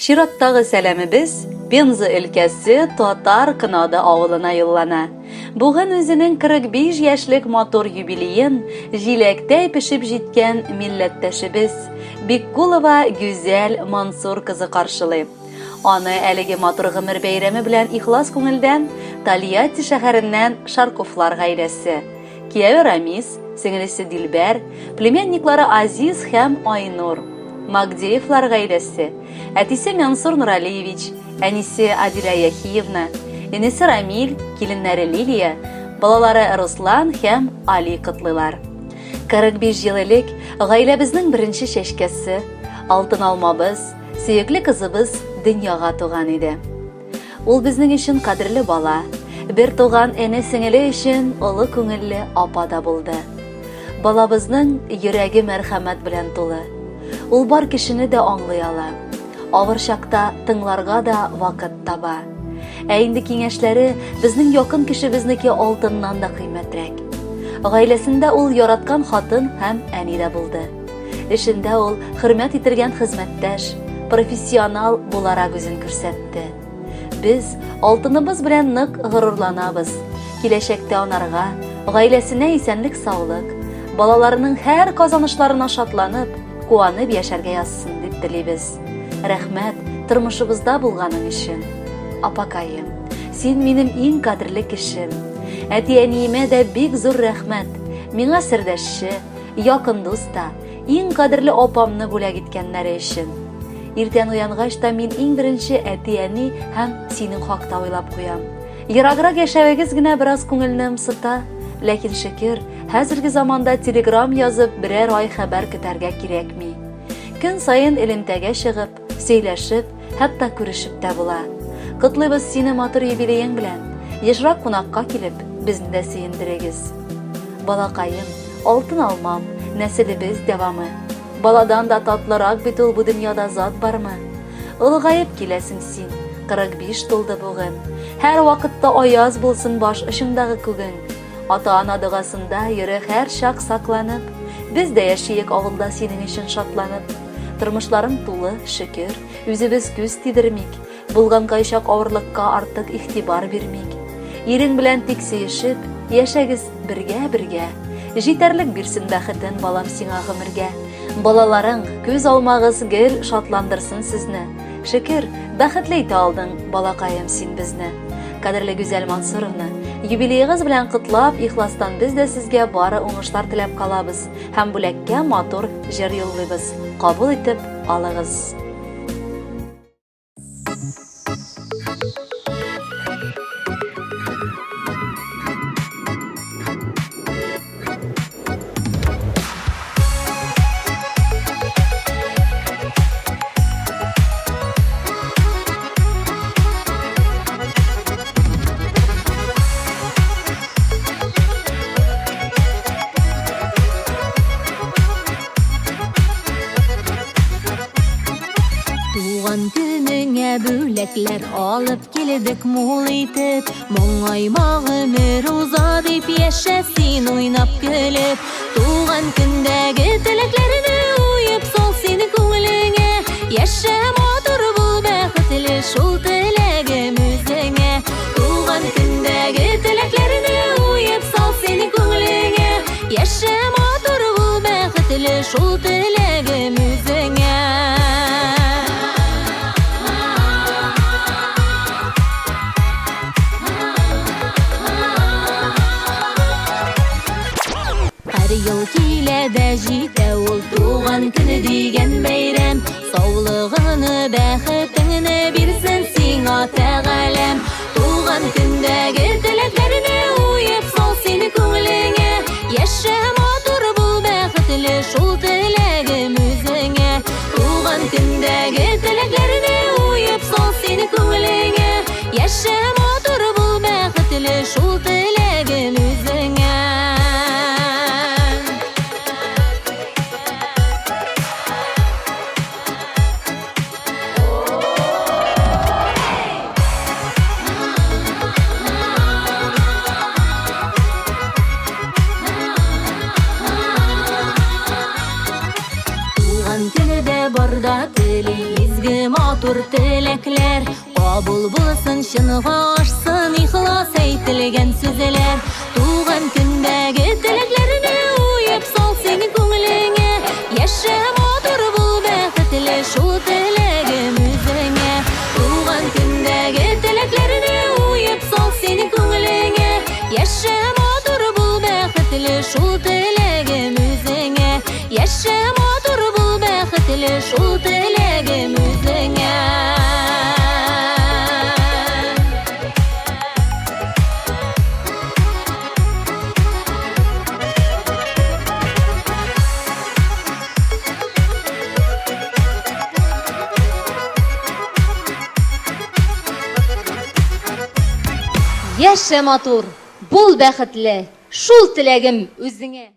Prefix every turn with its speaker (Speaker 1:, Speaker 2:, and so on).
Speaker 1: Чираттагы сәламебез Пенза өлкәсе Татар Кынады авылына юллана. Бүген үзенең 45 яшьлек матур юбилеен җиләктәй пешеп җиткән милләттәшебез Биккулова Гүзәл Мансур кызы каршылый. Аны әлеге матур гомер бәйрәме белән ихлас күңелдән Тольятти шәһәреннән Шарковлар гаиләсе, кияве Рамис, сеңлесе Дилбәр, племянниклары Азиз һәм Айнур, Магдеевлар гаиләсе, әтисе Мансур Нуралиевич, әнисе Адилә Яхиевна, энесе Рамил, киленнәре Лилия, балалары Руслан һәм Али кытлылар. 45 ел элек гаиләбезнең беренче чәчкәсе, алтын алмабыз, сөекле кызыбыз дөньяга туган иде. Ул безнең өчен кадерле бала, бер туган әне сеңеле өчен олы күңелле апа да булды. Балабызның йөрәге мәрхәмәт белән тулы. Ул бар кешене дә аңлый ала. Авыр чакта тыңларга да вакыт таба. Ә инде киңәшләре безнең якын кешебезнеке алтыннан да кыйммәтрәк. Гаиләсендә ул яраткан хатын һәм әни дә булды. Эшендә ул хөрмәт итергән хезмәттәш, профессионал буларак үзен күрсәтте. Без алтыныбыз белән нык горурланабыз. Киләчәктә анарга, гаиләсенә исәнлек саулык, балаларының һәр казанышларына шатланып, куанып яшәргә язсын дип телибез. Рәхмәт тормышыбызда булганың өчен. Апакаем, син минем иң кадерле кешем. Әти-әниемә дә бик зур рәхмәт. Миңа сердәшче, якын дуста, иң кадерле апамны бүләк иткәннәре өчен. Иртән уянгач та мин иң беренче әти-әни һәм синең хакта уйлап куям. Ераграк яшәвегез генә бераз күңелне ымсыта, ләкин шөкер, хәзерге заманда телеграм язып берәр ай хәбәр көтәргә кирәкми. Көн саен элемтәгә чыгып, сөйләшеп, хәтта күрешеп тә була. Котлыйбыз сине матур юбилеең белән. Ешрак кунакка килеп, безне дә сөендерегез. Балакаем, алтын алмам, нәселебез дәвамы. Баладан да татлырак бит ул бу дөньяда зат бармы? Улыгаеп киләсең син, 45 тулды бүген. Һәр вакытта аяз булсын баш очыңдагы күгең. Ата-ана догасында йөрә һәр чак сакланып, без дә яшиек авылда синең өчен шатланып. Тормышларың тулы, шөкер, үзебез күз тидермик, булган кайчак авырлыкка артык игътибар бирмик. Ирең белән тик сөешеп, яшәгез бергә-бергә. Җитәрлек бирсен бәхетен балам сиңа гомергә. Балаларың күз алмагыз гел шатландырсын сезне. Шөкер, бәхетле итә алдың, балакаем син безне. Кадерле Гүзәл Мансуровна, юбилеегыз белән котлап, ихластан без дә сезгә бары уңышлар теләп калабыз һәм бүләккә матур җыр юллыйбыз. Кабул итеп алыгыз.
Speaker 2: Туган көнеңә бүләкләр алып килдек мул итеп, моңайма гомер уза дип яшә син уйнап көлеп. Туган көндәге теләкләрне уеп сал син күңелеңә, яшә матур бул бәхетле шул теләгем үзеңә. Туган көндәге теләкләрне уеп сал син күңелеңә, яшә матур бул бәхетле шул теләгем үзеңә. Ел килә дә җитә ул туган көне дигән бәйрәм. Саулыгыны, бәхетеңне бирсен сиңа Тәгаләм. Туган көндәге теләкләрне уеп сал син күңелеңә, яшә матур бул бәхетле шул теләгем үзеңә. Туган көндәге теләкләрне уеп сал син күңелеңә, яшә матур бул бәхетле шул теләгем үзеңә. Барда тели изге матур матур теләкләр, кабул булсын, чынга ашсын ихлас әйтелгән сүзләр. Туган көндәге теләкләрне уеп сал син күңелеңә, яшә матур бул бәхетле шул теләгем үзеңә. Туган көндәге теләкләрне уеп сал син күңелеңә, яшә матур бул бәхетле шул теләгем үзеңә. Яшә матур бул бәхетле шул теләгем үзеңә.
Speaker 3: Яшә матур, бул бәхетле, шул теләгем үзеңә.